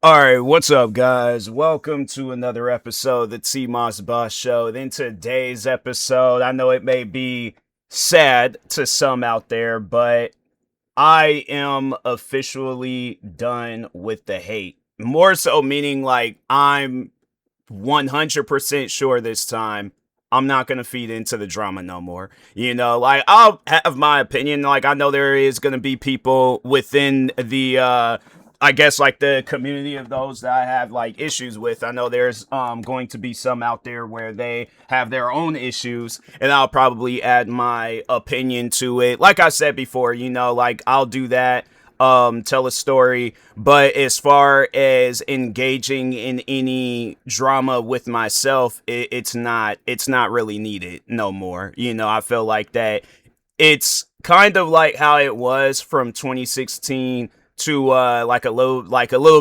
All right, what's up, guys? Welcome to another episode of the TMossBoss Show. In today's episode, I know it may be sad to some out there, but I am officially done with the hate. More so, meaning like I'm 100% sure this time I'm not going to feed into the drama no more. Like I'll have my opinion. Like I know there is going to be people within the I guess like the community of those that I have like issues with. I know there's going to be some out there where they have their own issues and I'll probably add my opinion to it. Like I said before, like I'll do that, tell a story. But as far as engaging in any drama with myself, it's not really needed no more. I feel like that it's kind of like how it was from 2016 to like a little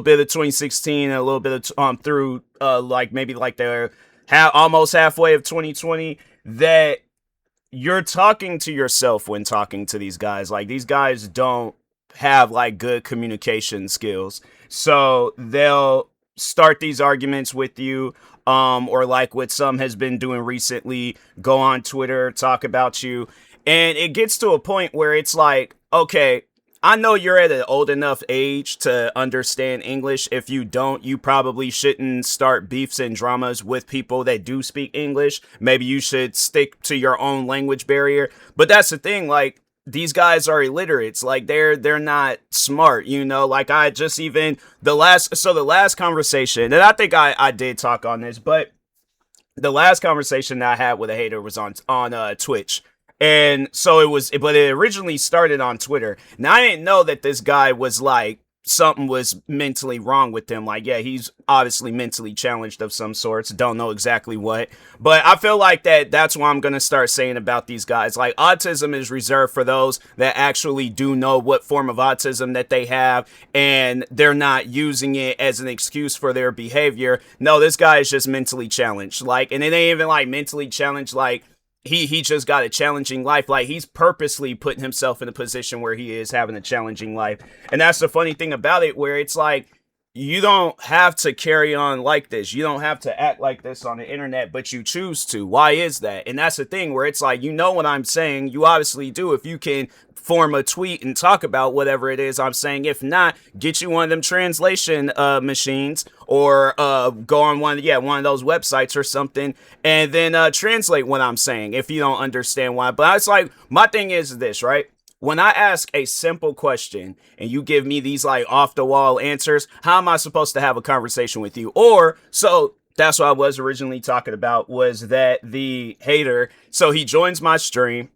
bit of 2016 and a little bit of through like maybe like the almost halfway of 2020, that you're talking to yourself when talking to these guys. Like these guys don't have like good communication skills. So they'll start these arguments with you, or like what some has been doing recently, go on Twitter, talk about you. And it gets to a point where it's like, okay, I know you're at an old enough age to understand English. If you don't, you probably shouldn't start beefs and dramas with people that do speak English. Maybe you should stick to your own language barrier. But that's the thing, like these guys are illiterates. Like they're not smart, like I just even the last conversation, and I think I did talk on this, but the last conversation that I had with a hater was on Twitch. And so but it originally started on Twitter. Now I didn't know that this guy was like something was mentally wrong with him. Like, yeah, he's obviously mentally challenged of some sorts. Don't know exactly what. But I feel like that's what I'm going to start saying about these guys. Like, autism is reserved for those that actually do know what form of autism that they have, and they're not using it as an excuse for their behavior. No, this guy is just mentally challenged. Like, and it ain't even like mentally challenged like he just got a challenging life. Like he's purposely putting himself in a position where he is having a challenging life. And that's the funny thing about it, where it's like you don't have to carry on like this. You don't have to act like this on the internet, but you choose to. Why is that? And that's the thing where it's like, what I'm saying. You obviously do if you can form a tweet and talk about whatever it is I'm saying. If not, get you one of them translation machines, or go on one of those websites or something, and then translate what I'm saying if you don't understand why. But it's like, my thing is this, right? When I ask a simple question and you give me these like off the wall answers, how am I supposed to have a conversation with you? Or so that's what I was originally talking about, was that the hater, so he joins my stream.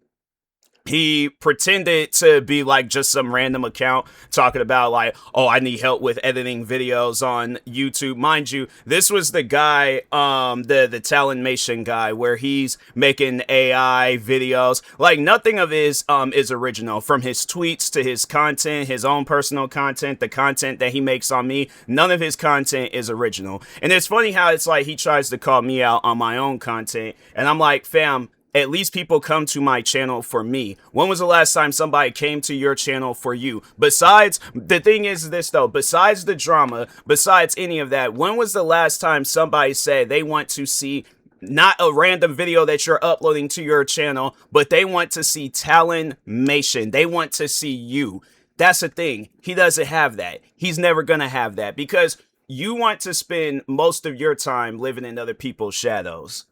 He pretended to be like just some random account talking about like, oh, I need help with editing videos on YouTube. Mind you, this was the guy, the Talonmation guy, where he's making AI videos. Like nothing of his is original, from his tweets to his content, his own personal content, the content that he makes on me. None of his content is original. And it's funny how it's like he tries to call me out on my own content, and I'm like, fam, at least people come to my channel for me. When was the last time somebody came to your channel for you? Besides, the thing is this though, besides the drama, besides any of that, when was the last time somebody said they want to see not a random video that you're uploading to your channel, but they want to see Talonmation? They want to see you. That's the thing. He doesn't have that. He's never gonna have that, because you want to spend most of your time living in other people's shadows.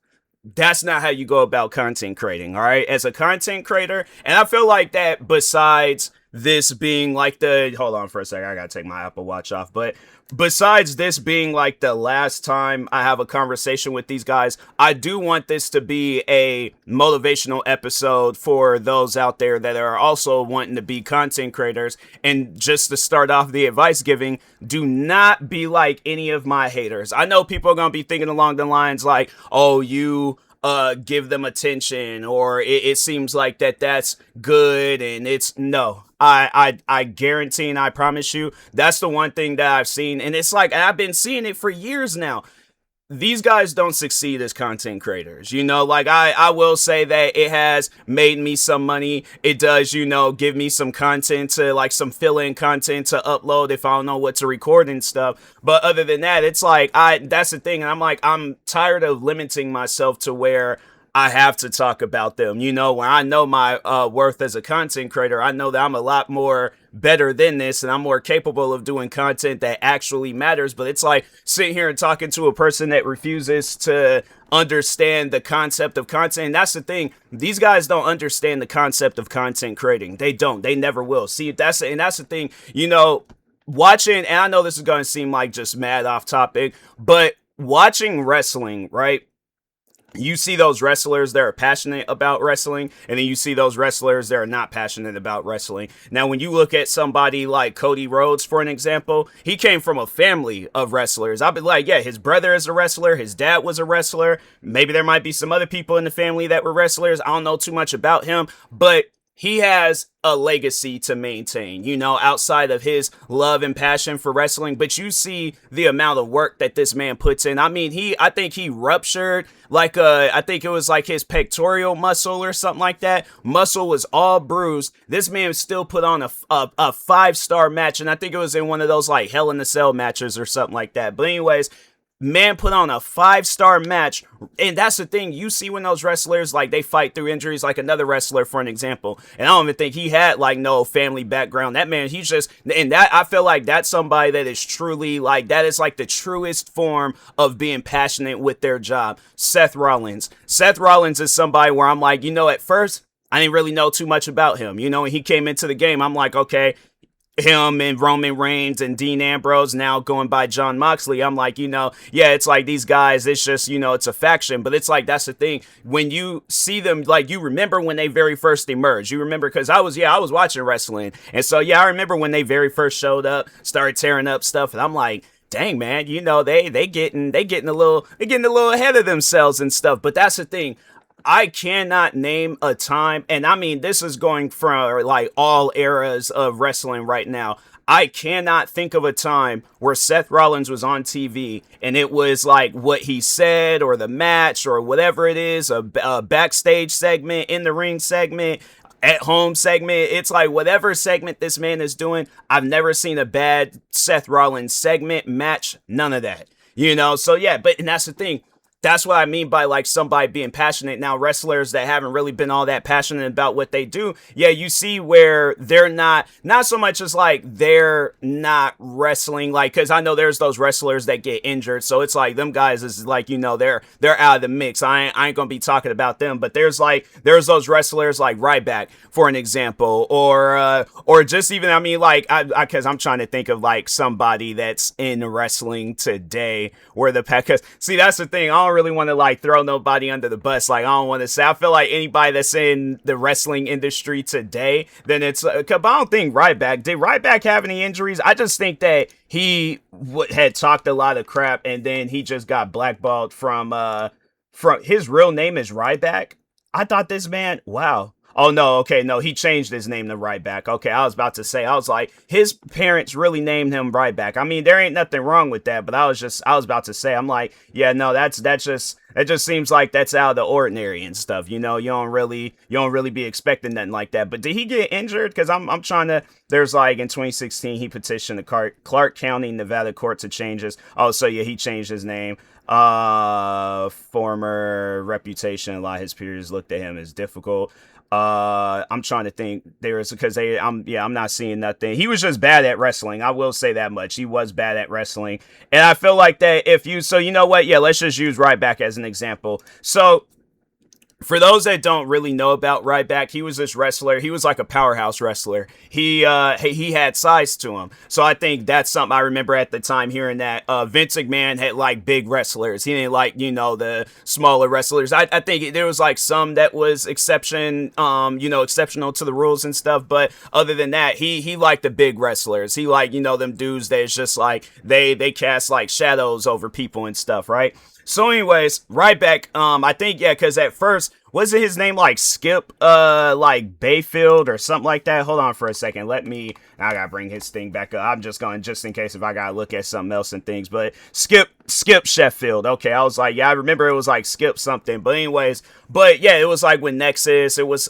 That's not how you go about content creating, all right? As a content creator, and I feel like that, besides this being like hold on for a second, I gotta take my Apple Watch off, but besides this being like the last time I have a conversation with these guys, I do want this to be a motivational episode for those out there that are also wanting to be content creators. And just to start off the advice giving, do not be like any of my haters. I know people are gonna be thinking along the lines like, oh, you give them attention, or it seems like that's good, and it's no. I guarantee and I promise you, that's the one thing that I've seen, and it's like I've been seeing it for years now. these guys don't succeed as content creators. Like I will say that it has made me some money. It does, give me some content to like some fill-in content to upload if I don't know what to record and stuff. But other than that, it's like that's the thing. And I'm like, I'm tired of limiting myself to where I have to talk about them. When I know my worth as a content creator, I know that I'm a lot more better than this and I'm more capable of doing content that actually matters. But it's like sitting here and talking to a person that refuses to understand the concept of content. And that's the thing. These guys don't understand the concept of content creating. They don't. They never will. See, that's the thing, watching, and I know this is going to seem like just mad off topic, but watching wrestling, right? You see those wrestlers that are passionate about wrestling, and then you see those wrestlers that are not passionate about wrestling. Now, when you look at somebody like Cody Rhodes, for an example, he came from a family of wrestlers. I'll be like, yeah, his brother is a wrestler, his dad was a wrestler. Maybe there might be some other people in the family that were wrestlers. I don't know too much about him, but he has a legacy to maintain, outside of his love and passion for wrestling. But you see the amount of work that this man puts in. I mean, I think he ruptured I think it was like his pectoral muscle or something like that. Muscle was all bruised. This man still put on a 5-star match. And I think it was in one of those like Hell in a Cell matches or something like that. But anyways, man put on a 5-star match. And that's the thing. You see when those wrestlers, like, they fight through injuries, like another wrestler, for an example. And I don't even think he had, like, no family background. That man, he's just, and that, I feel like that's somebody that is truly, like, that is, like, the truest form of being passionate with their job. Seth Rollins. Seth Rollins is somebody where I'm like, at first, I didn't really know too much about him. When he came into the game, I'm like, okay, him and Roman Reigns and Dean Ambrose now going by Jon Moxley. I'm like, yeah, it's like these guys, it's just, it's a faction. But it's like, that's the thing. When you see them, like, you remember when they very first emerged. You remember, because I was watching wrestling. And so, yeah, I remember when they very first showed up, started tearing up stuff. And I'm like, dang, man, they getting a little ahead of themselves and stuff. But that's the thing. I cannot name a time, and I mean, this is going from like all eras of wrestling right now. I cannot think of a time where Seth Rollins was on TV and it was like what he said or the match or whatever it is, a backstage segment, in the ring segment, at home segment. It's like whatever segment this man is doing, I've never seen a bad Seth Rollins segment, match, none of that. So yeah, and that's the thing. That's what I mean by like somebody being passionate. Now, wrestlers that haven't really been all that passionate about what they do, yeah, you see where they're not so much as like they're not wrestling, like, because I know there's those wrestlers that get injured, so it's like them guys is like, they're out of the mix. I ain't gonna be talking about them, but there's those wrestlers like Ryback, for an example, or just even, I mean, like, because I'm trying to think of like somebody that's in wrestling today where because see, that's the thing. I don't really want to like throw nobody under the bus. Like, I don't want to say, I feel like anybody that's in the wrestling industry today, then it's I don't think did Ryback have any injuries? I just think that he had talked a lot of crap and then he just got blackballed from his real name is Ryback. I thought this man, wow. Oh, no, okay, no, he changed his name to Ryback. Okay, I was about to say, I was like, his parents really named him Ryback. I mean, there ain't nothing wrong with that, but I was about to say, I'm like, yeah, no, that just seems like that's out of the ordinary and stuff. You don't really be expecting nothing like that. But did he get injured? Because I'm trying to, there's like in 2016, he petitioned the Clark County, Nevada court to change his, oh, so yeah, he changed his name. Former reputation, a lot of his peers looked at him as difficult. I'm trying to think. I'm not seeing nothing. He was just bad at wrestling. I will say that much. He was bad at wrestling. And I feel like that so you know what? Yeah, let's just use Ryback as an example. So, for those that don't really know about Ryback, he was this wrestler. He was like a powerhouse wrestler. He had size to him. So I think that's something I remember at the time hearing that Vince McMahon had like big wrestlers. He didn't like, the smaller wrestlers. I think there was like some that was exceptional to the rules and stuff. But other than that, he liked the big wrestlers. He liked, them dudes that's just like, they cast like shadows over people and stuff, right? So anyways, Ryback, I think, yeah, because at first, wasn't his name like Skip like Bayfield or something like that? Hold on for a second. I gotta bring his thing back up. I'm just going, just in case if I gotta look at something else and things, but Skip Sheffield. Okay, I was like, yeah, I remember it was like Skip something. But anyways, but yeah, it was like with Nexus, it was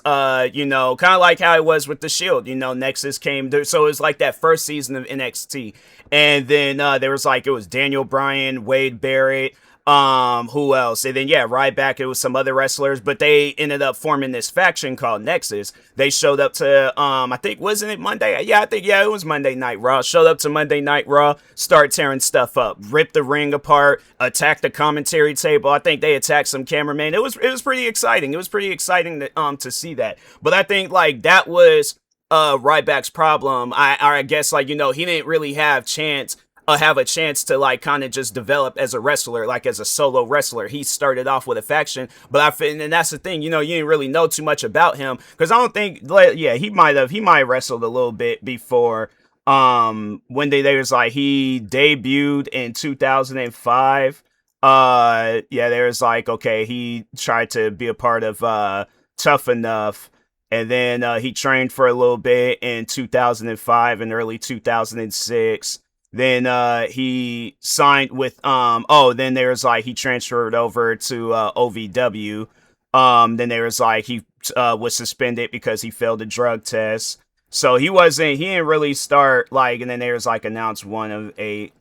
you know, kind of like how it was with the Shield. You know, Nexus came there, so it was like that first season of NXT. And then there was like, it was Daniel Bryan, Wade Barrett, who else? And then yeah, Ryback, it was some other wrestlers, but they ended up forming this faction called Nexus. They showed up to I think, wasn't it Monday? Yeah, it was Monday Night Raw. Showed up to Monday Night Raw, start tearing stuff up, ripped the ring apart, attacked the commentary table. I think they attacked some cameraman. It was pretty exciting. It was pretty exciting to see that. But I think like that was Ryback's problem. I guess, like, you know, he didn't really have a chance to like kind of just develop as a wrestler, like as a solo wrestler. He started off with a faction, but and that's the thing, you know, you didn't really know too much about him, because I don't think, yeah, he might have wrestled a little bit before. When they was like, he debuted in 2005. Yeah, there's like, okay, he tried to be a part of Tough Enough. And then he trained for a little bit in 2005 and early 2006. Then he signed with then there was like, he transferred over to OVW. Then there was like, he was suspended because he failed a drug test. So he didn't really start like, and then there was like announced 1 of 8.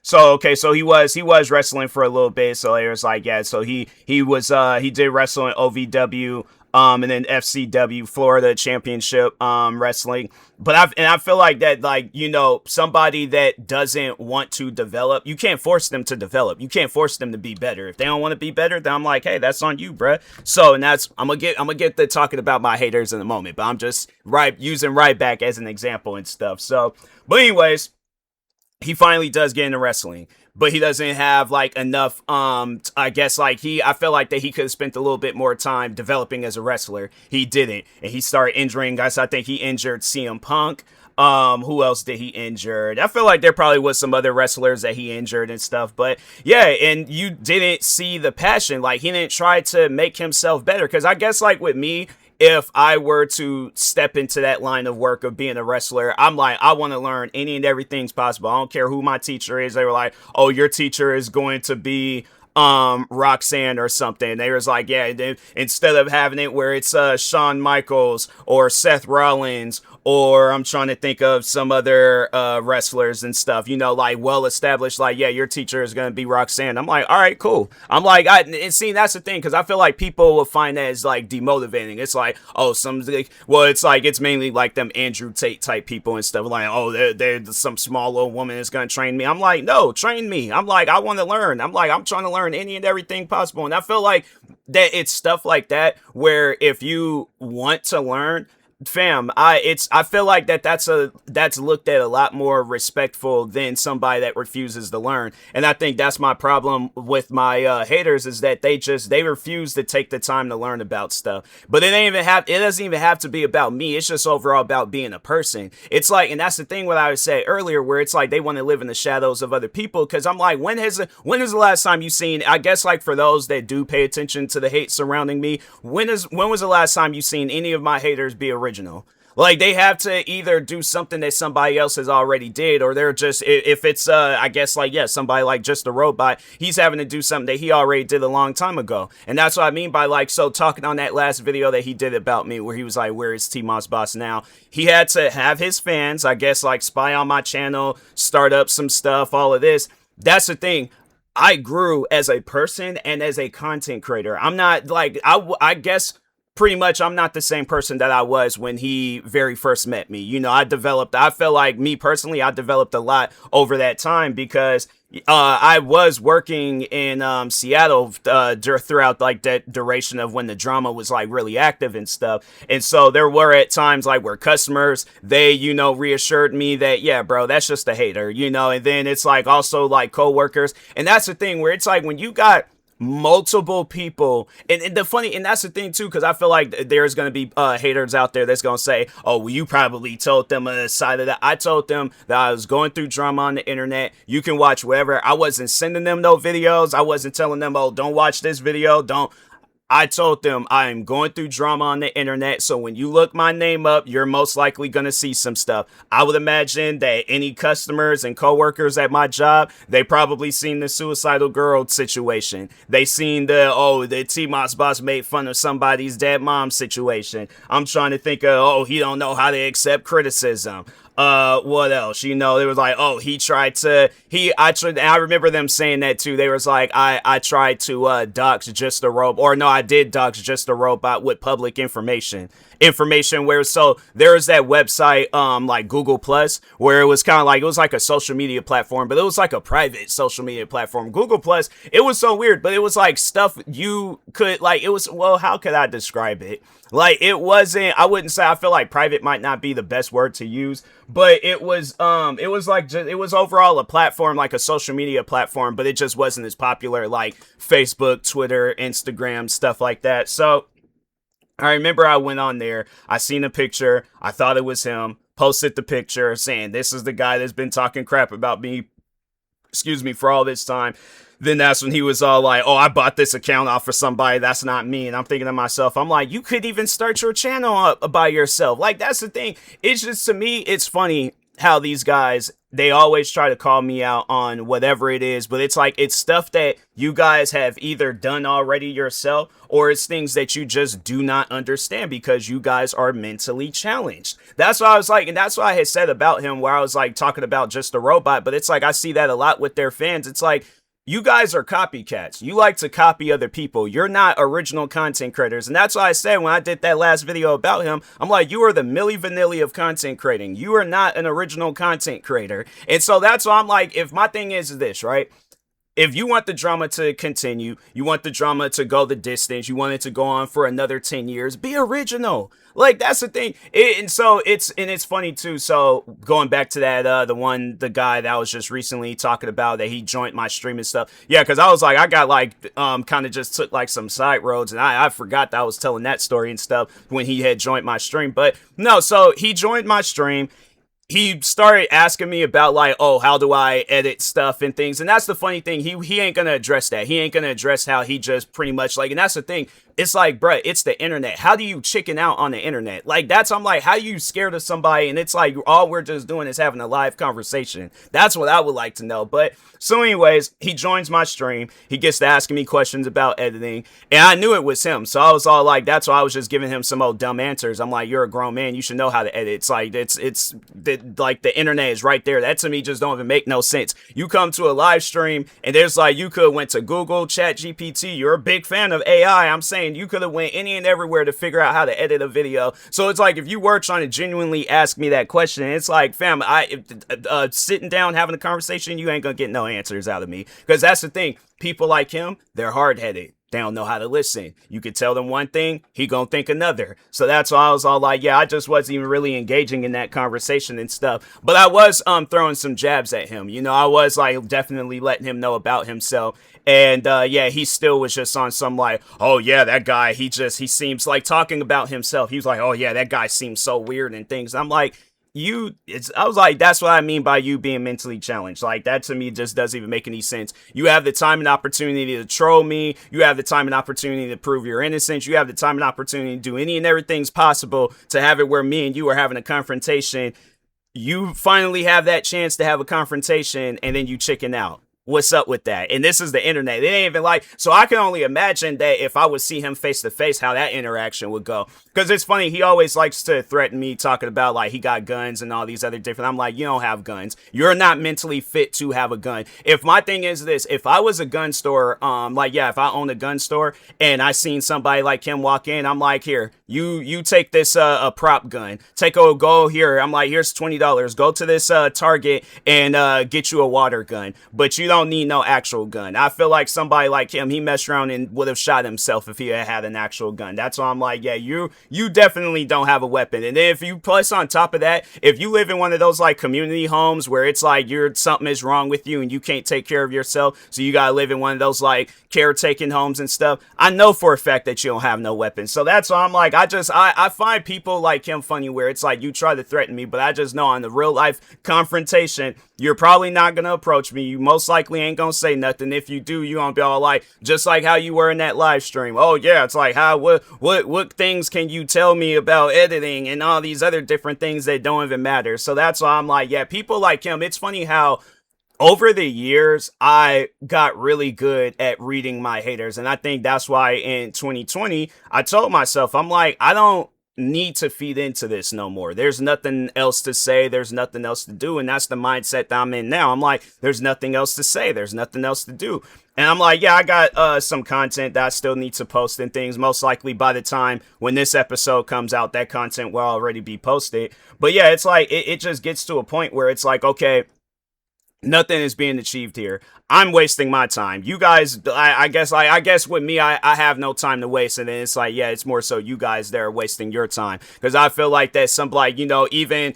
So he was wrestling for a little bit. So there was like, yeah, so he did wrestle in OVW. And then FCW, Florida Championship Wrestling. But I feel like that, like, you know, somebody that doesn't want to develop, you can't force them to develop. You can't force them to be better. If they don't want to be better, then I'm like, hey, that's on you, bruh. So, and I'm gonna get to talking about my haters in a moment, but I'm just using Ryback as an example and stuff. So, but anyways, he finally does get into wrestling, but he doesn't have like enough, I guess, like, I feel like that he could have spent a little bit more time developing as a wrestler. He didn't, and he started injuring guys. I think he injured CM Punk. Who else did he injure? I feel like there probably was some other wrestlers that he injured and stuff, but yeah, and you didn't see the passion. Like, he didn't try to make himself better, because I guess, like, with me, if I were to step into that line of work of being a wrestler, I'm like, I want to learn any and everything's possible. I don't care who my teacher is. They were like, oh, your teacher is going to be Roxanne or something. They was like, yeah, instead of having it where it's Shawn Michaels or Seth Rollins, or I'm trying to think of some other wrestlers and stuff, you know, like well established, like, yeah, your teacher is going to be Roxanne. I'm like, all right, cool. I'm like, and see, that's the thing, because I feel like people will find that as like demotivating. It's like, oh, it's mainly like them Andrew Tate type people and stuff, like, oh, they're some small little woman is going to train me. I'm like, no, train me. I'm like, I want to learn. I'm like, I'm trying to learn any and everything possible. And I feel like that it's stuff like that where if you want to learn, fam, I feel like that's looked at a lot more respectful than somebody that refuses to learn. And I think that's my problem with my haters, is that they refuse to take the time to learn about stuff. But it doesn't even have to be about me. It's just overall about being a person. It's like, and that's the thing what I was saying earlier, where it's like they want to live in the shadows of other people. Because I'm like, when is the last time you seen, I guess, like, for those that do pay attention to the hate surrounding me, when was the last time you seen any of my haters be original? Like, they have to either do something that somebody else has already did, or they're just, if it's I guess, like, yeah, somebody like Just a Robot, he's having to do something that he already did a long time ago. And that's what I mean by, like, so talking on that last video that he did about me, where he was like, where is TMossBoss now? He had to have his fans, I guess, like, spy on my channel, start up some stuff, all of this. That's the thing. I grew as a person and as a content creator. I'm not, like, I guess pretty much I'm not the same person that I was when he very first met me. You know, I feel like, me personally, I developed a lot over that time, because I was working in Seattle throughout like that duration of when the drama was like really active and stuff. And so there were at times like where customers, they, you know, reassured me that, yeah, bro, that's just a hater, you know. And then it's like also like coworkers. And that's the thing where it's like when you got multiple people, and that's the thing too, because I feel like there's going to be haters out there that's going to say, oh, well, you probably told them on the side of that. I told them that I was going through drama on the internet. You can watch whatever. I wasn't sending them no videos. I wasn't telling them, oh, don't watch this video. I told them I am going through drama on the internet, so when you look my name up, you're most likely going to see some stuff. I would imagine that any customers and coworkers at my job, they probably seen the suicidal girl situation. They seen the TMossBoss made fun of somebody's dead mom situation. I'm trying to think of, he don't know how to accept criticism. What else? You know, it was like, I remember them saying that too. They was like, I tried to dox just a robot, or no, I did dox just a robot with public information where, so there was that website like Google Plus, where it was kind of like, it was like a social media platform, but it was like a private social media platform. Google Plus, it was so weird, but it was like stuff you could, like, it was, well, how could I describe it? Like, it wasn't, I wouldn't say, I feel like private might not be the best word to use, but it was like, it was overall a platform, like a social media platform, but it just wasn't as popular like Facebook, Twitter, Instagram, stuff like that. So I remember I went on there, I seen a picture, I thought it was him, posted the picture saying, this is the guy that's been talking crap about me, for all this time. Then that's when he was all like, oh, I bought this account off for somebody. That's not me. And I'm thinking to myself, I'm like, you could even start your channel up by yourself. Like, that's the thing. It's just, to me, it's funny how these guys, they always try to call me out on whatever it is, but it's like, it's stuff that you guys have either done already yourself, or it's things that you just do not understand because you guys are mentally challenged. That's what I was like, and that's what I had said about him, where I was like talking about just a robot, but it's like, I see that a lot with their fans. It's like, you guys are copycats. You like to copy other people. You're not original content creators. And that's why I said when I did that last video about him, I'm like, you are the Milli Vanilli of content creating. You are not an original content creator. And so that's why I'm like, if my thing is this, right? If you want the drama to continue, you want the drama to go the distance, you want it to go on for another 10 years, be original. Like, that's the thing. It's funny too. So going back to that, the guy that I was just recently talking about, that he joined my stream and stuff. Yeah, because I was like, I got like, kind of just took like some side roads, and I forgot that I was telling that story and stuff when he had joined my stream. But no, so he joined my stream. He started asking me about like, oh, how do I edit stuff and things? And that's the funny thing. He ain't gonna address that. He ain't gonna address how he just pretty much like, and that's the thing. It's like, bruh, it's the internet. How do you chicken out on the internet? Like, I'm like, how you scared of somebody? And it's like, all we're just doing is having a live conversation. That's what I would like to know. But so anyways, he joins my stream. He gets to asking me questions about editing, and I knew it was him. So I was all like, that's why I was just giving him some old dumb answers. I'm like, you're a grown man. You should know how to edit. It's like, like the internet is right there. That to me just don't even make no sense. You come to a live stream and there's like, you could have went to Google, Chat GPT. You're a big fan of AI. I'm saying you could have went any and everywhere to figure out how to edit a video. So it's like, if you were trying to genuinely ask me that question, it's like, fam, sitting down having a conversation, you ain't gonna get no answers out of me. Because that's the thing. People like him, they're hard-headed. They don't know how to listen. You could tell them one thing, he gonna think another. So that's why I was all like, yeah, I just wasn't even really engaging in that conversation and stuff. But I was throwing some jabs at him. You know, I was like definitely letting him know about himself. And yeah, he still was just on some like, oh yeah, that guy, he seems like talking about himself. He was like, oh yeah, that guy seems so weird and things. I'm like, I was like, that's what I mean by you being mentally challenged. Like, that to me just doesn't even make any sense. You have the time and opportunity to troll me. You have the time and opportunity to prove your innocence. You have the time and opportunity to do any and everything's possible to have it where me and you are having a confrontation. You finally have that chance to have a confrontation, and then you chicken out. What's up with that? And this is the internet. It ain't even like, so I can only imagine that if I would see him face to face, how that interaction would go. Because it's funny, he always likes to threaten me, talking about like he got guns and all these other different, I'm like, you don't have guns. You're not mentally fit to have a gun. If my thing is this, if I was a gun store, if I owned a gun store and I seen somebody like him walk in, I'm like, here, you take this a prop gun, go here, I'm like, here's $20, go to this Target and get you a water gun, but you don't need no actual gun. I feel like somebody like him, he messed around and would have shot himself if he had an actual gun. That's why I'm like, yeah, you definitely don't have a weapon. And then if you plus on top of that, if you live in one of those like community homes where it's like something is wrong with you and you can't take care of yourself, so you gotta live in one of those like caretaking homes and stuff, I know for a fact that you don't have no weapons. So that's why I'm like, I find people like him funny where it's like you try to threaten me, but I just know on the real life confrontation, you're probably not gonna approach me. You most likely ain't gonna say nothing. If you do, you gonna be all like, just like how you were in that live stream. Oh yeah, it's like how what things can you tell me about editing and all these other different things that don't even matter. So that's why I'm like, yeah, people like him. It's funny how over the years, I got really good at reading my haters. And I think that's why in 2020, I told myself, I'm like, I don't need to feed into this no more. There's nothing else to say. There's nothing else to do. And that's the mindset that I'm in now. I'm like, there's nothing else to say. There's nothing else to do. And I'm like, yeah, I got some content that I still need to post and things. Most likely by the time when this episode comes out, that content will already be posted. But yeah, it's like, it just gets to a point where it's like, okay, nothing is being achieved here. I'm wasting my time. You guys, I guess with me, I have no time to waste. And then it's like, yeah, it's more so you guys that are wasting your time. Because I feel like that some, like, you know, even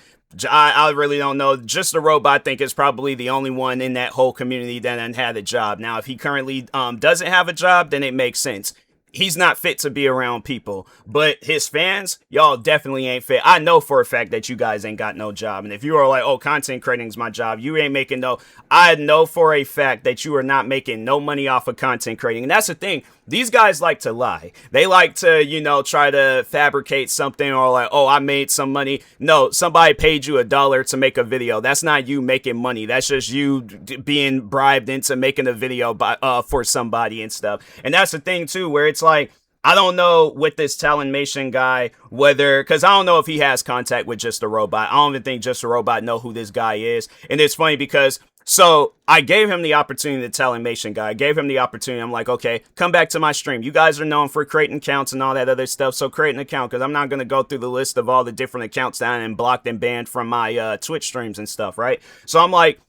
I really don't know. Just a Robot, I think, is probably the only one in that whole community that had a job. Now, if he currently doesn't have a job, then it makes sense. He's not fit to be around people, but his fans, y'all definitely ain't fit. I know for a fact that you guys ain't got no job. And if you are like, oh, content creating is my job, you ain't making no, I know for a fact that you are not making no money off of content creating. And that's the thing. These guys like to lie. They like to, you know, try to fabricate something or like, oh, I made some money. No, somebody paid you $1 to make a video. That's not you making money. That's just you being bribed into making a video for somebody and stuff. And that's the thing too, where it's like, I don't know with this Talonmation guy, whether, because I don't know if he has contact with Just a Robot. I don't even think Just a Robot know who this guy is. And it's funny because, so I gave him the opportunity, the Talonmation guy. I gave him the opportunity. I'm like, okay, come back to my stream. You guys are known for creating accounts and all that other stuff. So create an account, because I'm not going to go through the list of all the different accounts that I blocked and banned from my Twitch streams and stuff, right? So I'm like,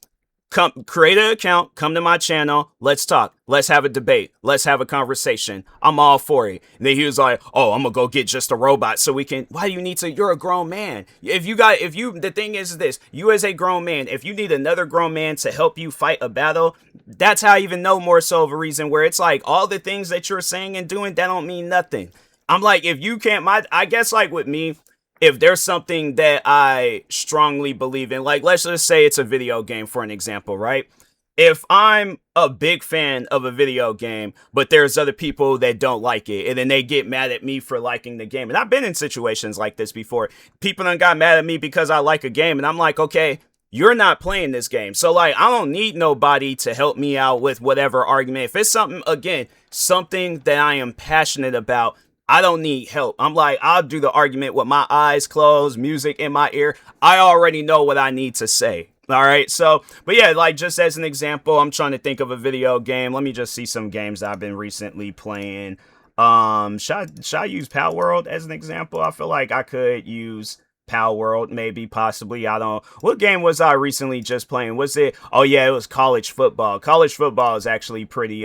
come create an account, come to my channel, let's talk, let's have a debate, let's have a conversation. I'm all for it. And then he was like, oh, I'm gonna go get Just a Robot so we can, why do you need to, you're a grown man. The thing is this, you as a grown man, if you need another grown man to help you fight a battle, that's how I even know more so of a reason where it's like all the things that you're saying and doing, that don't mean nothing. I'm like, if you can't, I guess like with me, if there's something that I strongly believe in, like let's just say it's a video game for an example, right? If I'm a big fan of a video game, but there's other people that don't like it, and then they get mad at me for liking the game. And I've been in situations like this before. People done got mad at me because I like a game, and I'm like, okay, you're not playing this game. So like, I don't need nobody to help me out with whatever argument. If it's something, again, something that I am passionate about, I don't need help. I'm like, I'll do the argument with my eyes closed, music in my ear. I already know what I need to say. All right. So, but yeah, like just as an example, I'm trying to think of a video game. Let me just see some games that I've been recently playing. Should I use Pal World as an example? I feel like I could use Pal World, maybe, possibly. I don't. What game was I recently just playing? Was it? Oh yeah, it was college football. College football is actually pretty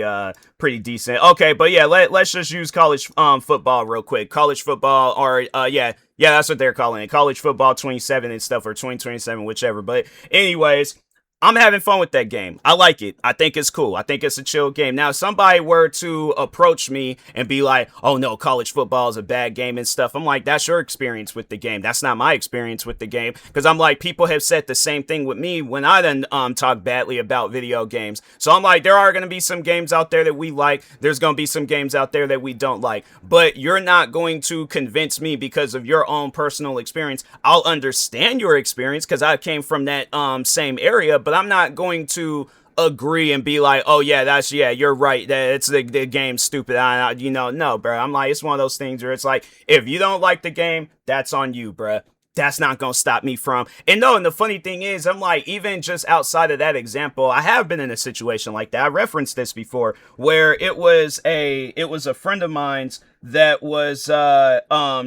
decent. Okay, but yeah, let's just use college football real quick. College football, or yeah, that's what they're calling it. College football 27 and stuff, or 2027, whichever. But anyways, I'm having fun with that game. I like it. I think it's cool. I think it's a chill game. Now, if somebody were to approach me and be like, oh no, college football is a bad game and stuff, I'm like, that's your experience with the game. That's not my experience with the game. Because I'm like, people have said the same thing with me when I done talk badly about video games. So I'm like, there are going to be some games out there that we like. There's going to be some games out there that we don't like. But you're not going to convince me because of your own personal experience. I'll understand your experience because I came from that same area, but I'm not going to agree and be like, oh yeah, you're right, it's the game's stupid. No, bro. I'm like, it's one of those things where it's like, if you don't like the game, that's on you, bro. That's not gonna stop me from. And the funny thing is, I'm like, even just outside of that example, I have been in a situation like that. I referenced this before, where it was a friend of mine's that was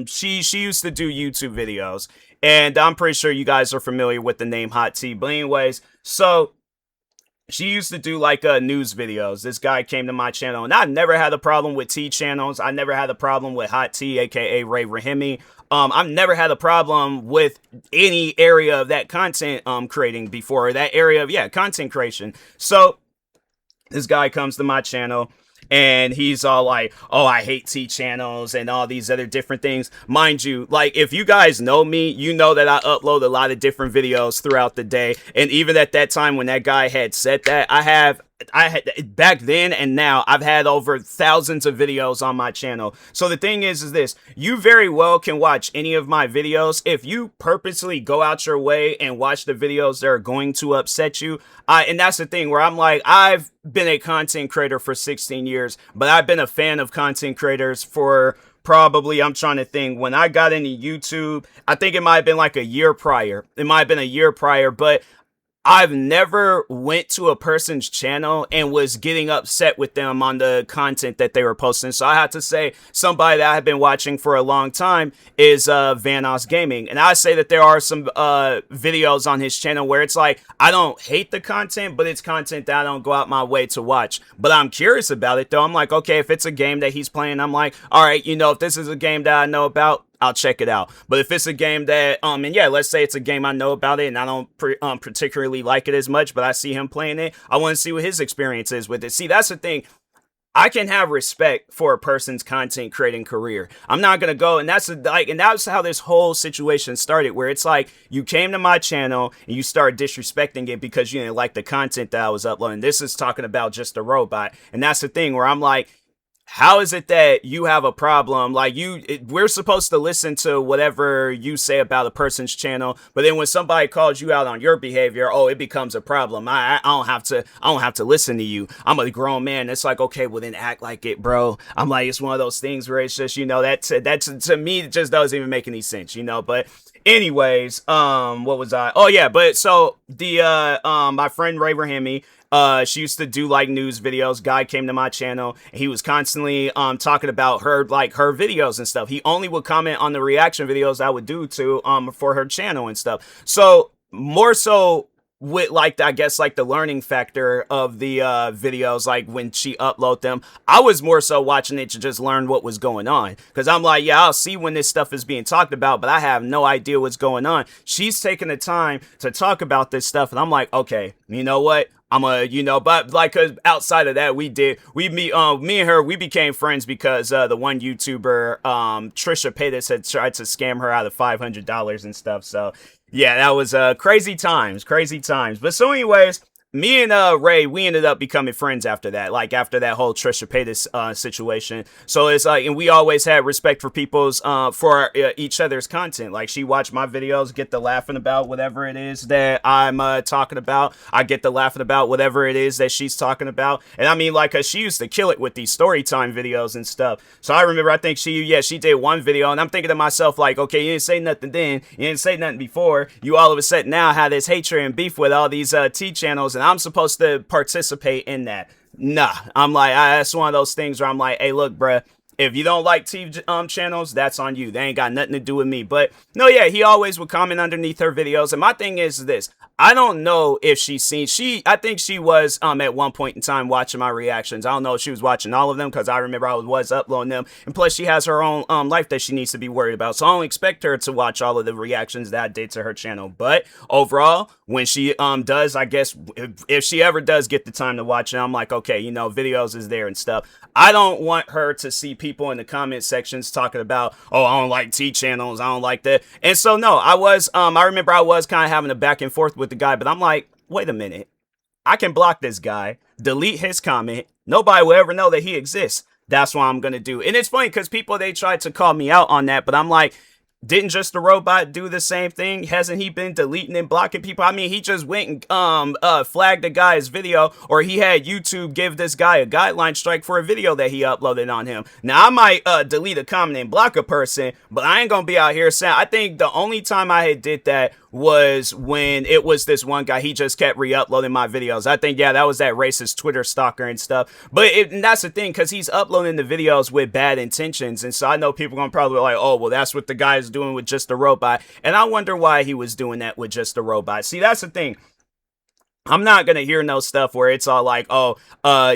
she used to do YouTube videos. And I'm pretty sure you guys are familiar with the name Hot Tea. But anyways, so she used to do like news videos. This guy came to my channel, and I never had a problem with tea channels. I never had a problem with Hot Tea, aka Ray Rahimi. I've never had a problem with any area of that content creating before, or that area of content creation. So this guy comes to my channel, And he's all like, oh, I hate T channels and all these other different things. Mind you, like, if you guys know me, you know that I upload a lot of different videos throughout the day. And even at that time when that guy had said that, I had back then and now I've had over thousands of videos on my channel. So the thing is this, you very well can watch any of my videos. If you purposely go out your way and watch the videos that are going to upset you, and that's the thing where I'm like, I've been a content creator for 16 years, but I've been a fan of content creators for probably, I'm trying to think, when I got into YouTube, I think it might have been like a year prior. It might have been a year prior, but I've never went to a person's channel and was getting upset with them on the content that they were posting. So I have to say somebody that I've been watching for a long time is Vanos Gaming. And I say that there are some videos on his channel where it's like, I don't hate the content, but it's content that I don't go out my way to watch. But I'm curious about it though. I'm like, okay, if it's a game that he's playing, I'm like, all right, you know, if this is a game that I know about, I'll check it out. But if it's a game that, and yeah, let's say it's a game I know about it and I don't particularly like it as much, but I see him playing it, I want to see what his experience is with it. See, that's the thing. I can have respect for a person's content creating career. I'm not gonna go, and that's how this whole situation started, where it's like you came to my channel and you started disrespecting it because you didn't like the content that I was uploading. This is talking about Just a Robot, and that's the thing where I'm like, how is it that you have a problem? Like we're supposed to listen to whatever you say about a person's channel, but then when somebody calls you out on your behavior, oh, it becomes a problem. I don't have to listen to you. I'm a grown man. It's like, okay, well then act like it, bro. I'm like, it's one of those things where it's just, you know, that's to me, it just doesn't even make any sense, you know. But anyways, what was I? Oh yeah, but so the my friend Ray Rahimi, she used to do like news videos. Guy came to my channel and he was constantly talking about her, like her videos and stuff. He only would comment on the reaction videos I would do to for her channel and stuff. So more so with like, I guess like the learning factor of the videos, like when she upload them, I was more so watching it to just learn what was going on, because I'm like, yeah, I'll see when this stuff is being talked about, but I have no idea what's going on. She's taking the time to talk about this stuff and I'm like, okay, you know what, I'm a, you know, but like, cause outside of that, me and her, we became friends because the one YouTuber, Trisha Paytas, had tried to scam her out of $500 and stuff. So yeah, that was crazy times. But so anyways, me and Ray, we ended up becoming friends after that, like after that whole Trisha Paytas situation. So it's like, and we always had respect for people's for each other's content. Like she watched my videos, get the laughing about whatever it is that I'm talking about. I get the laughing about whatever it is that she's talking about. And I mean, like, cause she used to kill it with these story time videos and stuff. So I remember, I think she did one video, and I'm thinking to myself, like, okay, you didn't say nothing then, you didn't say nothing before. You all of a sudden now have this hatred and beef with all these T channels, and I'm supposed to participate in that. Nah, I'm like, that's one of those things where I'm like, hey, look, bruh, if you don't like T channels, that's on you. They ain't got nothing to do with me. But no, yeah, he always would comment underneath her videos. And my thing is this. I don't know if I think she was at one point in time watching my reactions. I don't know if she was watching all of them, because I remember I was uploading them. And plus she has her own life that she needs to be worried about. So I don't expect her to watch all of the reactions that I did to her channel. But overall, when she does, I guess if she ever does get the time to watch it, I'm like, okay, you know, videos is there and stuff. I don't want her to see people in the comment sections talking about, oh, I don't like T channels, I don't like that. And so no, I remember I was kind of having a back and forth with the guy, but I'm like, wait a minute, I can block this guy, delete his comment, nobody will ever know that he exists. That's what I'm gonna do. And it's funny because people, they tried to call me out on that, but I'm like, didn't Just a Robot do the same thing? Hasn't he been deleting and blocking people? I mean, he just went and flagged a guy's video, or he had YouTube give this guy a guideline strike for a video that he uploaded on him. Now, I might delete a comment and block a person, but I ain't gonna be out here saying, I think the only time I had did that was when it was this one guy, he just kept re-uploading my videos. I think, yeah, that was that racist Twitter stalker and stuff. But and that's the thing, because he's uploading the videos with bad intentions. And so I know people are gonna probably be like, oh, well, that's what the guy's doing with Just a Robot. And I wonder why he was doing that with Just a Robot. See, that's the thing. I'm not gonna hear no stuff where it's all like, oh,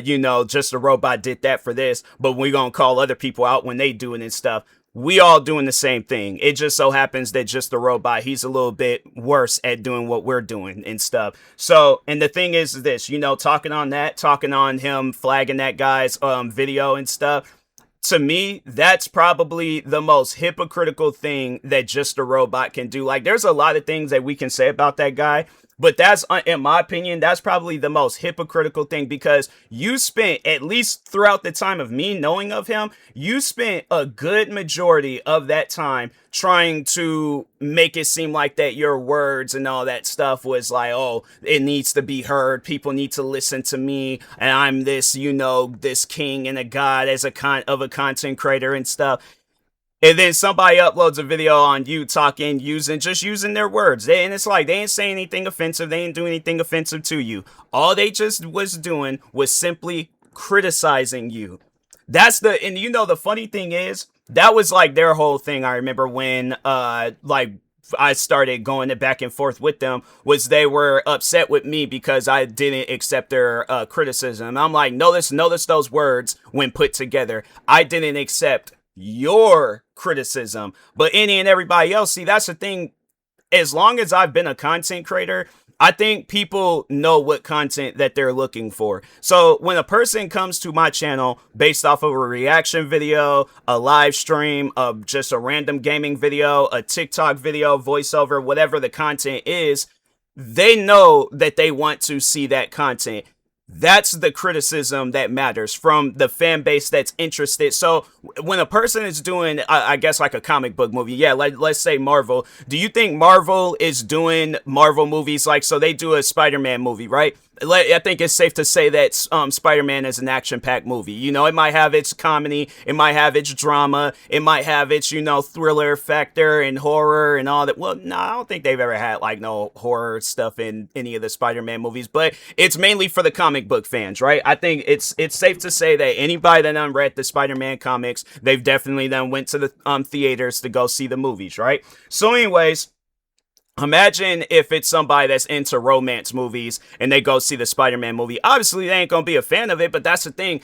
you know, Just a Robot did that for this, but we're gonna call other people out when they do it and stuff. we all doing the same thing. It just so happens that just the robot, he's a little bit worse at doing what we're doing and stuff. So, and the thing is this, you know, talking on him flagging that guy's video and stuff. To me, that's probably the most hypocritical thing that just a robot can do. Like, there's a lot of things that we can say about that guy, but that's, in my opinion, that's probably the most hypocritical thing, because you spent, at least throughout the time of me knowing of him, you spent a good majority of that time trying to make it seem like that your words and all that stuff was like, oh, it needs to be heard. People need to listen to me. And I'm this, you know, this king and a god as a content creator and stuff. And then somebody uploads a video on you talking, using their words. And it's like, they ain't saying anything offensive. They ain't doing anything offensive to you. All they just was doing was simply criticizing you. And you know, the funny thing is, that was like their whole thing. I remember when, like, I started going back and forth with them, was they were upset with me because I didn't accept their criticism. I'm like, notice those words when put together. I didn't accept your criticism, but any and everybody else. See, that's the thing. As long as I've been a content creator, I think people know what content that they're looking for. So when a person comes to my channel based off of a reaction video, a live stream, of just a random gaming video, a TikTok video, voiceover, whatever the content is, they know that they want to see that content. That's the criticism that matters from the fan base that's interested. So when a person is doing, I guess, like a comic book movie, yeah, let's say Marvel. Do you think Marvel is doing Marvel movies like, so they do a Spider-Man movie, right? I think it's safe to say that Spider-Man is an action-packed movie. You know, it might have its comedy, it might have its drama, it might have its, you know, thriller factor and horror and all that. Well, no, I don't think they've ever had, like, no horror stuff in any of the Spider-Man movies, but it's mainly for the comic book fans, right? I think it's safe to say that anybody that read the Spider-Man comics, they've definitely then went to the theaters to go see the movies, right? So anyways, imagine if it's somebody that's into romance movies and they go see the Spider-Man movie. Obviously, they ain't gonna be a fan of it, but that's the thing.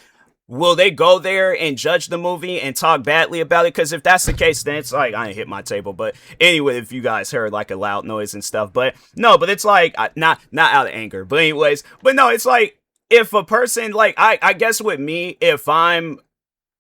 Will they go there and judge the movie and talk badly about it? Because if that's the case, then it's like, I ain't hit my table. But anyway, if you guys heard like a loud noise and stuff. But no, but it's like, not out of anger. But anyways, but no, it's like, if a person, like, I guess with me, if I'm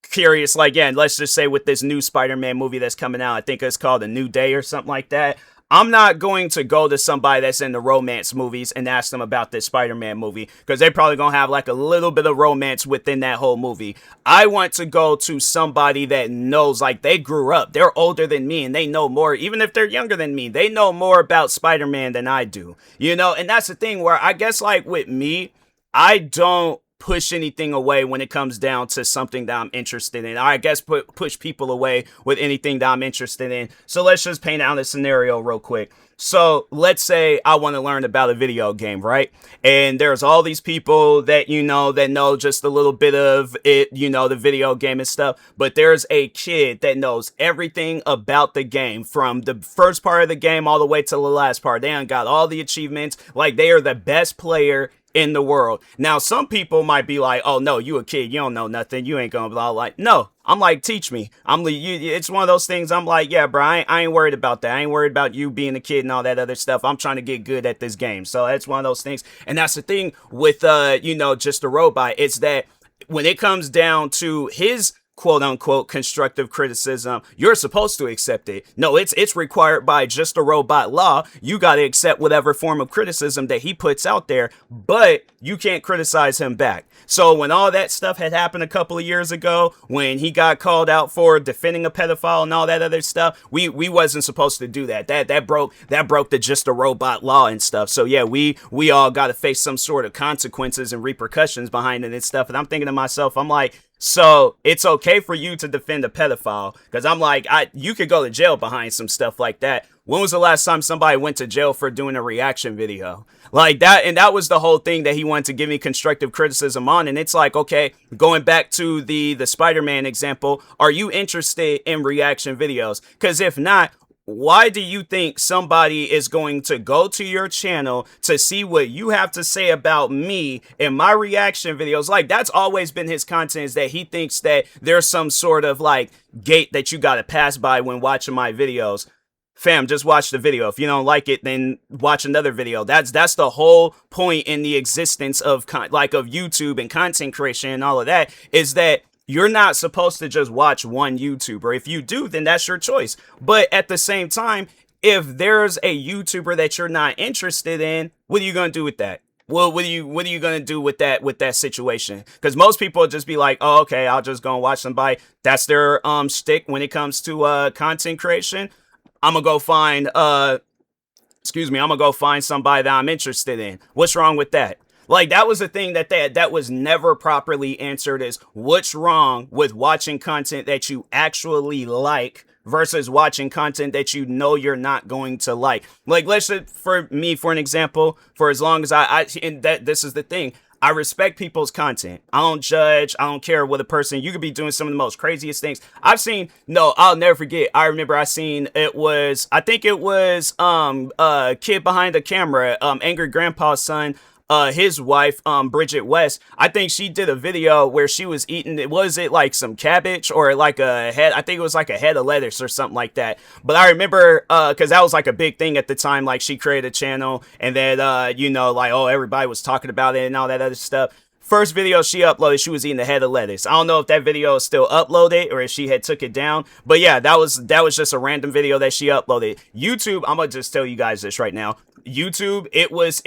curious, like, yeah, let's just say with this new Spider-Man movie that's coming out, I think it's called A New Day or something like that. I'm not going to go to somebody that's in the romance movies and ask them about this Spider-Man movie, because they're probably going to have like a little bit of romance within that whole movie. I want to go to somebody that knows, like, they grew up, they're older than me, and they know more. Even if they're younger than me, they know more about Spider-Man than I do, you know? And that's the thing where I guess, like, with me, I don't push anything away when it comes down to something that I'm interested in. I guess push people away with anything that I'm interested in. So let's just paint out a scenario real quick. So let's say I want to learn about a video game, right? And there's all these people that, you know, that know just a little bit of it, you know, the video game and stuff. But there's a kid that knows everything about the game, from the first part of the game all the way to the last part. They done got all the achievements. Like, they are the best player in the world. Now, some people might be like, oh no, you a kid, you don't know nothing, you ain't gonna blah. Like, no, I'm like, teach me. It's one of those things. I'm like, yeah, bro, I ain't worried about that. I ain't worried about you being a kid and all that other stuff. I'm trying to get good at this game. So that's one of those things. And that's the thing with you know, just a robot. It's that when it comes down to his quote unquote constructive criticism, you're supposed to accept it. No, it's required by just a robot law. You got to accept whatever form of criticism that he puts out there, but you can't criticize him back. So when all that stuff had happened a couple of years ago, when he got called out for defending a pedophile and all that other stuff, we wasn't supposed to do that. That broke the just a robot law and stuff. So yeah, we all got to face some sort of consequences and repercussions behind it and stuff. And I'm thinking to myself, I'm like, so it's okay for you to defend a pedophile, because I'm like, you could go to jail behind some stuff like that. When was the last time somebody went to jail for doing a reaction video like that? And that was the whole thing that he wanted to give me constructive criticism on. And it's like, okay, going back to the Spider-Man example, are you interested in reaction videos? Because if not, why do you think somebody is going to go to your channel to see what you have to say about me and my reaction videos? Like, that's always been his content, is that he thinks that there's some sort of like gate that you gotta pass by when watching my videos. Fam, just watch the video. If you don't like it, then watch another video. That's the whole point in the existence of of YouTube and content creation and all of that, is that you're not supposed to just watch one YouTuber. If you do, then that's your choice. But at the same time, if there's a YouTuber that you're not interested in, what are you gonna do with that? Well, what are you gonna do with that situation? Because most people just be like, oh, okay, I'll just go and watch somebody. That's their stick when it comes to content creation. I'm gonna go find I'm gonna go find somebody that I'm interested in. What's wrong with that? Like, that was the thing that was never properly answered, is what's wrong with watching content that you actually like versus watching content that you know you're not going to like. Like, let's say, for me, for an example, for as long as and that this is the thing, I respect people's content. I don't judge. I don't care what a person, you could be doing some of the most craziest things. I've seen, no, I'll never forget. I remember I think it was kid behind the camera, Angry Grandpa's son, his wife, Bridget West. I think she did a video where she was eating, was it like some cabbage or like a head? I think it was like a head of lettuce or something like that. But I remember, cause that was like a big thing at the time. Like, she created a channel, and then, like, oh, everybody was talking about it and all that other stuff. First video she uploaded, she was eating a head of lettuce. I don't know if that video is still uploaded or if she had took it down. But yeah, that was just a random video that she uploaded. YouTube, I'm gonna just tell you guys this right now. YouTube, it was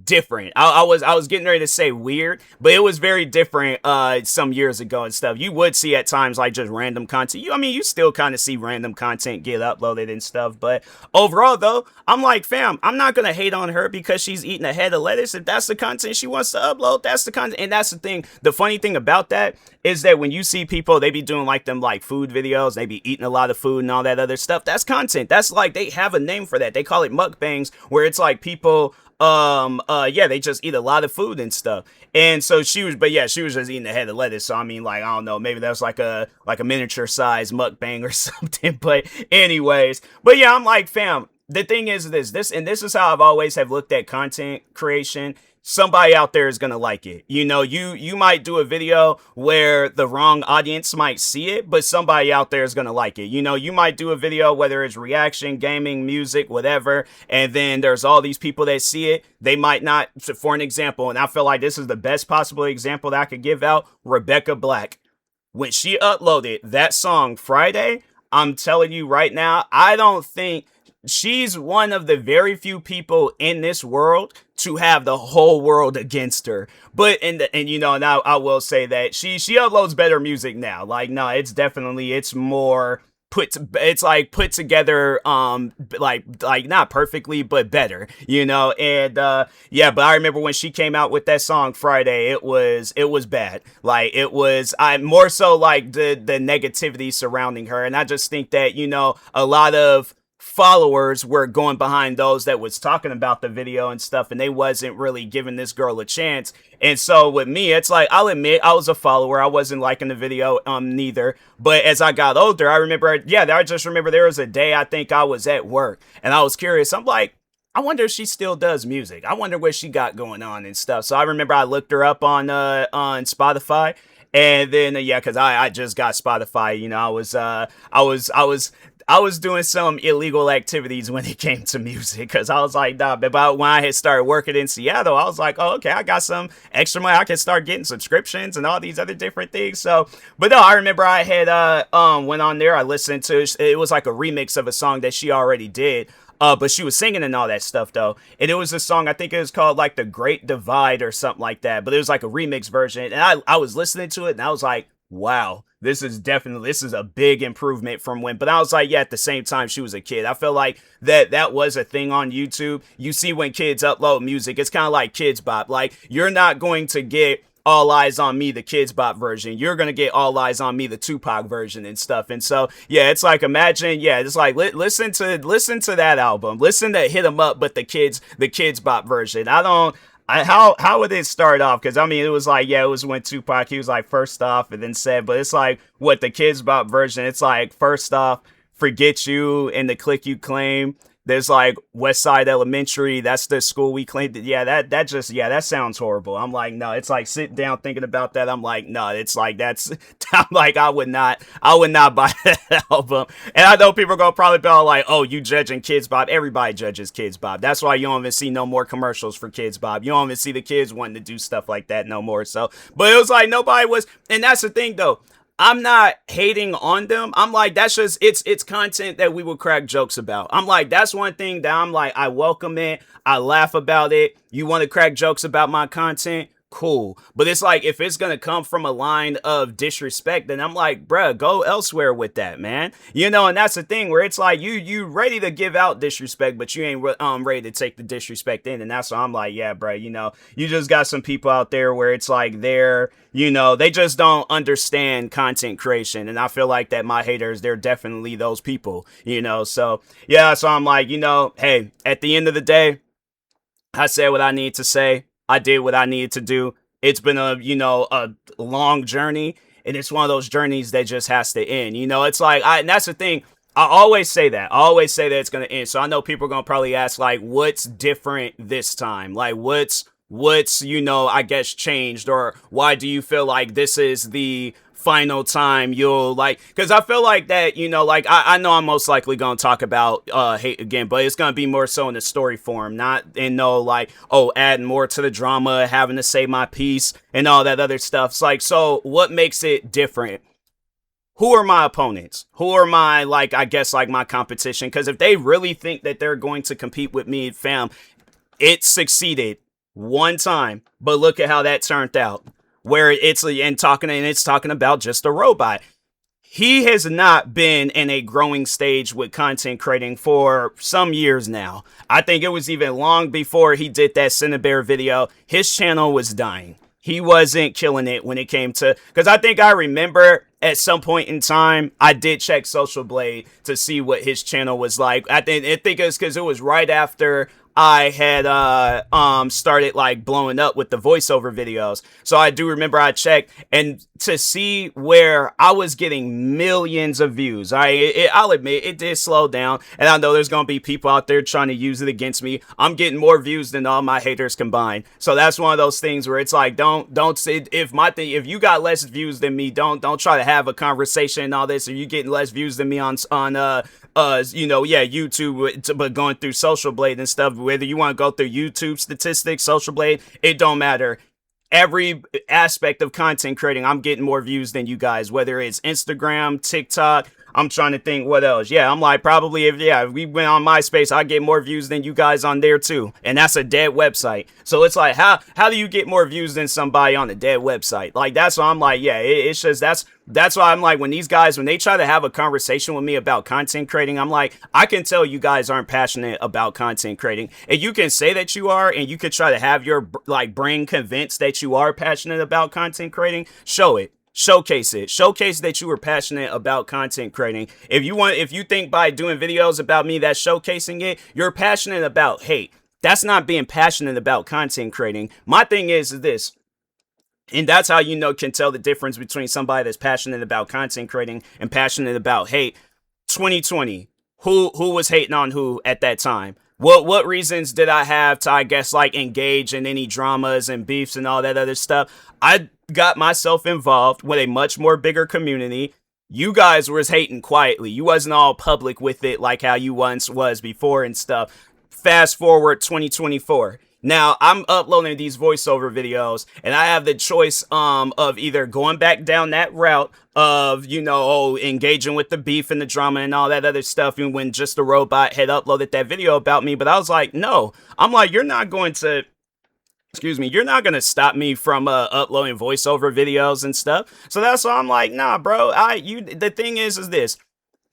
different. I was getting ready to say weird, but it was very different some years ago and stuff. You would see at times like just random content. You still kind of see random content get uploaded and stuff, but overall though, I'm like, fam, I'm not gonna hate on her because she's eating a head of lettuce. If that's the content she wants to upload, that's the content. And that's the thing, the funny thing about that is that when you see people, they be doing like them like food videos, they be eating a lot of food and all that other stuff, that's content. That's like, they have a name for that. They call it mukbangs, where it's like people they just eat a lot of food and stuff. And so she was just eating a head of lettuce. So I mean, like, I don't know, maybe that was like a miniature size mukbang or something. But anyways, but yeah, I'm like, fam, the thing is this is how I've always have looked at content creation. Somebody out there is gonna like it. You might do a video where the wrong audience might see it, but somebody out there is gonna like it. You might do a video, whether it's reaction, gaming, music, whatever, and then there's all these people that see it. They might not, for an example, and I feel like this is the best possible example that I could give out, Rebecca Black. When she uploaded that song Friday, I'm telling you right now, I don't think, she's one of the very few people in this world to have the whole world against her. But now I will say that she uploads better music now. Like, no, it's more put together, like not perfectly, but better, and but I remember when she came out with that song Friday, it was bad. Like, I more so like the negativity surrounding her. And I just think that, a lot of followers were going behind those that was talking about the video and stuff, and they wasn't really giving this girl a chance. And so with me, it's like, I'll admit I was a follower. I wasn't liking the video neither. But as I got older, I just remember there was a day, I think I was at work, and I was curious. I'm like, I wonder if she still does music. I wonder what she got going on and stuff. So I remember I looked her up on Spotify. And then because I just got Spotify, I was doing some illegal activities when it came to music, because I was like, nah, but when I had started working in Seattle, I was like, oh, okay, I got some extra money. I can start getting subscriptions and all these other different things. So, but no, I remember I had went on there. I listened to it was like a remix of a song that she already did. But she was singing and all that stuff though. And it was a song, I think it was called like The Great Divide or something like that. But it was like a remix version. And I was listening to it and I was like, wow, this is a big improvement from when. But I was like, yeah, at the same time, she was a kid. I feel like that was a thing on YouTube. You see when kids upload music, it's kind of like Kids Bop. Like, you're not going to get All Eyes on Me, the Kids Bop version. You're gonna get All Eyes on Me, the Tupac version and stuff. And so, yeah, it's like, imagine, it's like, listen to that album, listen to Hit 'Em Up, but the Kids Bop version. How would it start off? Because I mean, it was like, it was when Tupac, he was like first off, and then said, but it's like, what, the Kids Bop version, it's like first off, Forget You and the clique you claim. There's like West Side Elementary. That's the school we claimed. Yeah, that sounds horrible. I'm like, no, it's like sitting down thinking about that. I'm like, no, it's like that's. I'm like, I would not buy that album. And I know people are gonna probably be all like, oh, you judging Kids Bob? Everybody judges Kids Bob. That's why you don't even see no more commercials for Kids Bob. You don't even see the kids wanting to do stuff like that no more. So, but it was like nobody was, and that's the thing though. I'm not hating on them. I'm like, that's just it's content that we will crack jokes about. I'm like, that's one thing that I'm like, I welcome it. I laugh about it. You want to crack jokes about my content? Cool. But it's like, if it's gonna come from a line of disrespect, then I'm like, bruh, go elsewhere with that, man. You know, and that's the thing where it's like you ready to give out disrespect, but you ain't ready to take the disrespect in. And that's why I'm like, yeah, bruh, you know, you just got some people out there where it's like they're, you know, they just don't understand content creation. And I feel like that my haters, they're definitely those people, you know. So yeah, so I'm like, you know, hey, at the end of the day, I said what I need to say. I did what I needed to do. It's been a long journey, and it's one of those journeys that just has to end. You know, it's like, and that's the thing. I always say that. I always say that it's going to end. So I know people are going to probably ask, like, what's different this time? Like, what's, I guess changed, or why do you feel like this is the final time you'll like, because I feel like that, like I know I'm most likely gonna talk about hate again, but it's gonna be more so in the story form, not in no like, oh, adding more to the drama, having to say my piece and all that other stuff. It's like, so what makes it different? Who are my opponents? Who are my, like, I guess, like, my competition? Because if they really think that they're going to compete with me, fam, it succeeded one time, but look at how that turned out. Where it's talking about just a robot. He has not been in a growing stage with content creating for some years now. I think it was even long before he did that Cinnabare video. His channel was dying. He wasn't killing it when it came to, because I think I remember at some point in time, I did check Social Blade to see what his channel was like. I think it was because it was right after I had started like blowing up with the voiceover videos. So I do remember I checked, and to see where I was getting millions of views. I'll admit it did slow down, and I know there's gonna be people out there trying to use it against me. I'm getting more views than all my haters combined. So that's one of those things where it's like, don't say, if you got less views than me, don't try to have a conversation and all this. If you getting less views than me on YouTube, but going through Social Blade and stuff, whether you want to go through YouTube statistics, Social Blade, it don't matter. Every aspect of content creating, I'm getting more views than you guys, whether it's Instagram, TikTok. I'm trying to think what else. Yeah, I'm like, probably if we went on MySpace, I get more views than you guys on there too. And that's a dead website. So it's like, how do you get more views than somebody on a dead website? Like, that's why I'm like, yeah, it's just, that's why I'm like, when these guys, when they try to have a conversation with me about content creating, I'm like, I can tell you guys aren't passionate about content creating. And you can say that you are, and you could try to have your like brain convinced that you are passionate about content creating. Show it. Showcase it. Showcase that you were passionate about content creating. If you think by doing videos about me that's showcasing it, you're passionate about hate. That's not being passionate about content creating. My thing is this, and that's how can tell the difference between somebody that's passionate about content creating and passionate about hate. 2020, who was hating on who at that time? What reasons did I have to, I guess, like, engage in any dramas and beefs and all that other stuff? I got myself involved with a much more bigger community. You guys was hating quietly. You wasn't all public with it like how you once was before and stuff. Fast forward 2024. Now, I'm uploading these voiceover videos, and I have the choice of either going back down that route of, engaging with the beef and the drama and all that other stuff, and when Just a Robot had uploaded that video about me. But I was like, no. I'm like, you're not going to stop me from uploading voiceover videos and stuff. So that's why I'm like, nah, bro. The thing is this.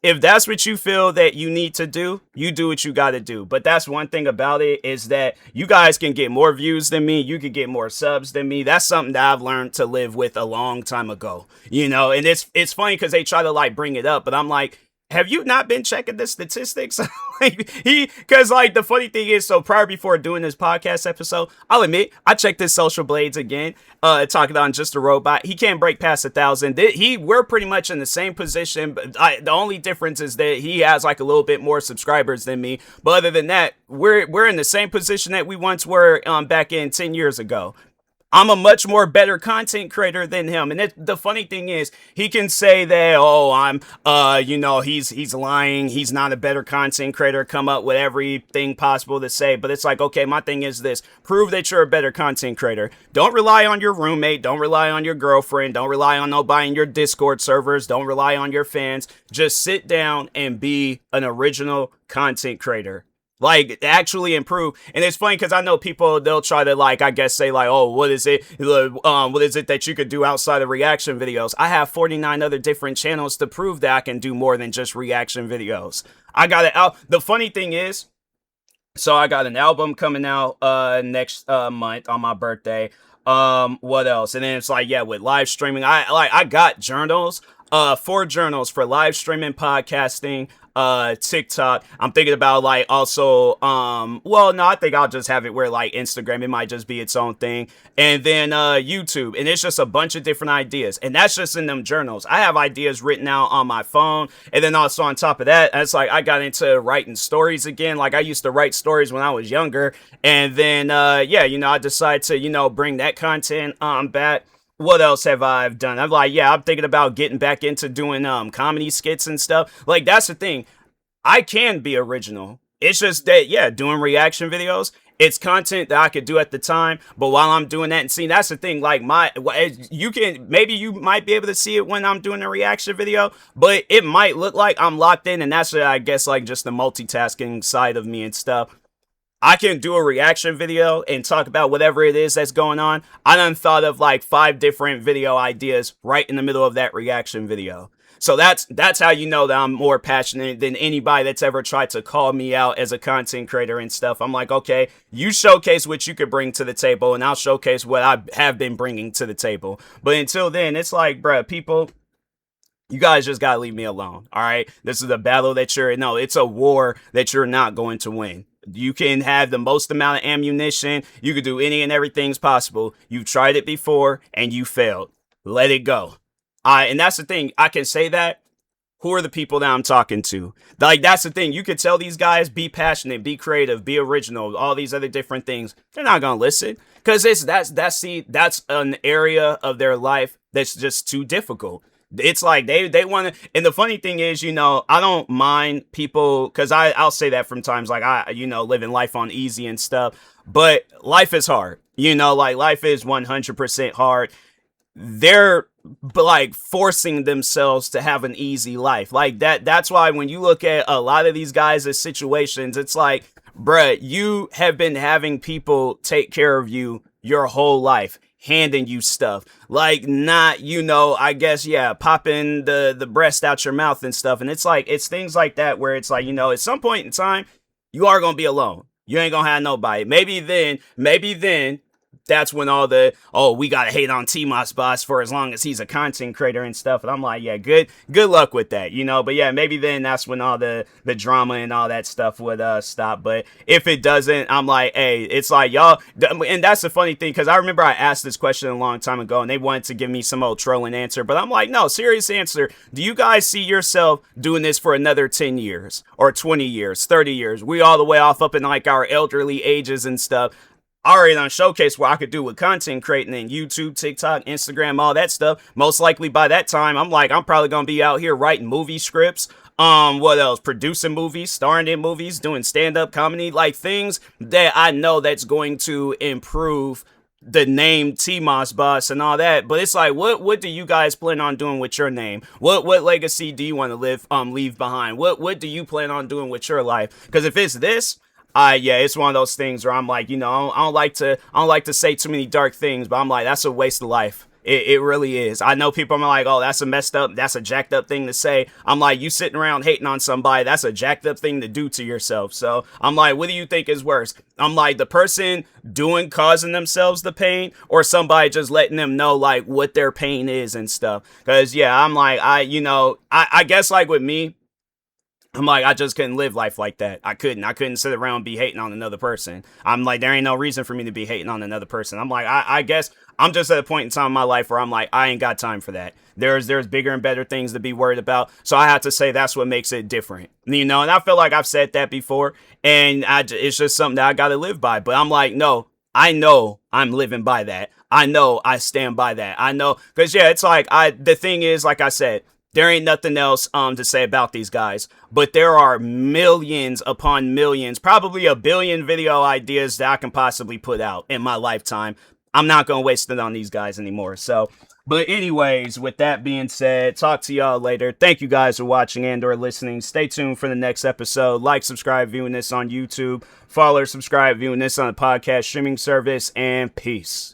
If that's what you feel that you need to do, you do what you got to do. But that's one thing about it, is that you guys can get more views than me. You can get more subs than me. That's something that I've learned to live with a long time ago, and it's funny because they try to like bring it up, but I'm like, have you not been checking the statistics? Because like the funny thing is, so prior before doing this podcast episode, I'll admit I checked his social blades again. Talking on Just a Robot, he can't break past 1,000. We're pretty much in the same position, but the only difference is that he has like a little bit more subscribers than me. But other than that, we're in the same position that we once were back in 10 years ago. I'm a much more better content creator than him. And the funny thing is, he can say that, oh, I'm, he's lying. He's not a better content creator, come up with everything possible to say. But it's like, okay, my thing is this. Prove that you're a better content creator. Don't rely on your roommate. Don't rely on your girlfriend. Don't rely on nobody in your Discord servers. Don't rely on your fans. Just sit down and be an original content creator. Like, actually improve. And it's funny because I know people, they'll try to, like, I guess say, like, oh, what is it that you could do outside of reaction videos? I have 49 other different channels to prove that I can do more than just reaction videos. I got it out. The funny thing is, so I got an album coming out next month on my birthday. What else? And then it's like, yeah, with live streaming, I got journals, 4 journals for live streaming, podcasting, TikTok. I'm thinking about like also, I think I'll just have it where like Instagram, it might just be its own thing. And then, YouTube, and it's just a bunch of different ideas. And that's just in them journals. I have ideas written out on my phone. And then also on top of that, it's like I got into writing stories again. Like I used to write stories when I was younger. And then, I decided to, bring that content, back. What else have I done? I'm thinking about getting back into doing comedy skits and stuff. Like, that's the thing. I can be original. It's just that, doing reaction videos, it's content that I could do at the time. But while I'm doing that, and see, that's the thing. Like, maybe you might be able to see it when I'm doing a reaction video, but it might look like I'm locked in. And that's, I guess, like just the multitasking side of me and stuff. I can do a reaction video and talk about whatever it is that's going on. I done thought of like 5 different video ideas right in the middle of that reaction video. So that's how you know that I'm more passionate than anybody that's ever tried to call me out as a content creator and stuff. I'm like, okay, you showcase what you could bring to the table and I'll showcase what I have been bringing to the table. But until then, it's like, bruh, people, you guys just gotta leave me alone. All right. This is a battle that it's a war that you're not going to win. You can have the most amount of ammunition. You can do any and everything's possible. You've tried it before and you failed. Let it go. And that's the thing. I can say that. Who are the people that I'm talking to? Like, that's the thing. You could tell these guys, be passionate, be creative, be original, all these other different things. They're not going to listen because that's an area of their life that's just too difficult. It's like they want to, and the funny thing is, I don't mind people, because I'll say that from times like living life on easy and stuff, but life is hard, like life is 100% hard. They're like forcing themselves to have an easy life like that. That's why when you look at a lot of these guys' situations, it's like, bruh, you have been having people take care of you your whole life, handing you stuff, like not, I guess, popping the breast out your mouth and stuff. And it's like, it's things like that where it's like, at some point in time, you are going to be alone. You ain't going to have nobody. Maybe then that's when all we got to hate on TMossBoss for as long as he's a content creator and stuff. And I'm like, yeah, good luck with that, but yeah, maybe then that's when all the drama and all that stuff would stop. But if it doesn't, I'm like, hey, it's like y'all, and that's the funny thing, because I remember I asked this question a long time ago and they wanted to give me some old trolling answer, but I'm like, no, serious answer. Do you guys see yourself doing this for another 10 years or 20 years, 30 years? We all the way off up in like our elderly ages and stuff. Already on showcase what I could do with content creating in YouTube, TikTok, Instagram, all that stuff. Most likely by that time, I'm probably going to be out here writing movie scripts. What else? Producing movies, starring in movies, doing stand-up comedy, like things that I know that's going to improve the name TMossBoss and all that. But it's like, what do you guys plan on doing with your name? What legacy do you want to leave behind? What do you plan on doing with your life? Because if it's this, it's one of those things where I'm like, I don't like to say too many dark things, but I'm like, that's a waste of life. It really is. I know people are like, oh, that's a jacked up thing to say. I'm like, you sitting around hating on somebody, that's a jacked up thing to do to yourself. So I'm like, what do you think is worse? I'm like, the person causing themselves the pain, or somebody just letting them know like what their pain is and stuff. Cause I'm like, I guess like with me, I'm like, I just couldn't live life like that. I couldn't sit around and be hating on another person. I'm like, there ain't no reason for me to be hating on another person. I'm like, I guess I'm just at a point in time in my life where I'm like, I ain't got time for that. There's bigger and better things to be worried about. So I have to say that's what makes it different, And I feel like I've said that before, and it's just something that I got to live by. But I'm like, no, I know I'm living by that. I know I stand by that. I know, because yeah, it's like the thing is, like I said, there ain't nothing else to say about these guys, but there are millions upon millions, probably a billion video ideas that I can possibly put out in my lifetime. I'm not going to waste it on these guys anymore. So, but anyways, with that being said, talk to y'all later. Thank you guys for watching and or listening. Stay tuned for the next episode. Like, subscribe, viewing this on YouTube. Follow or subscribe, viewing this on a podcast streaming service, and peace.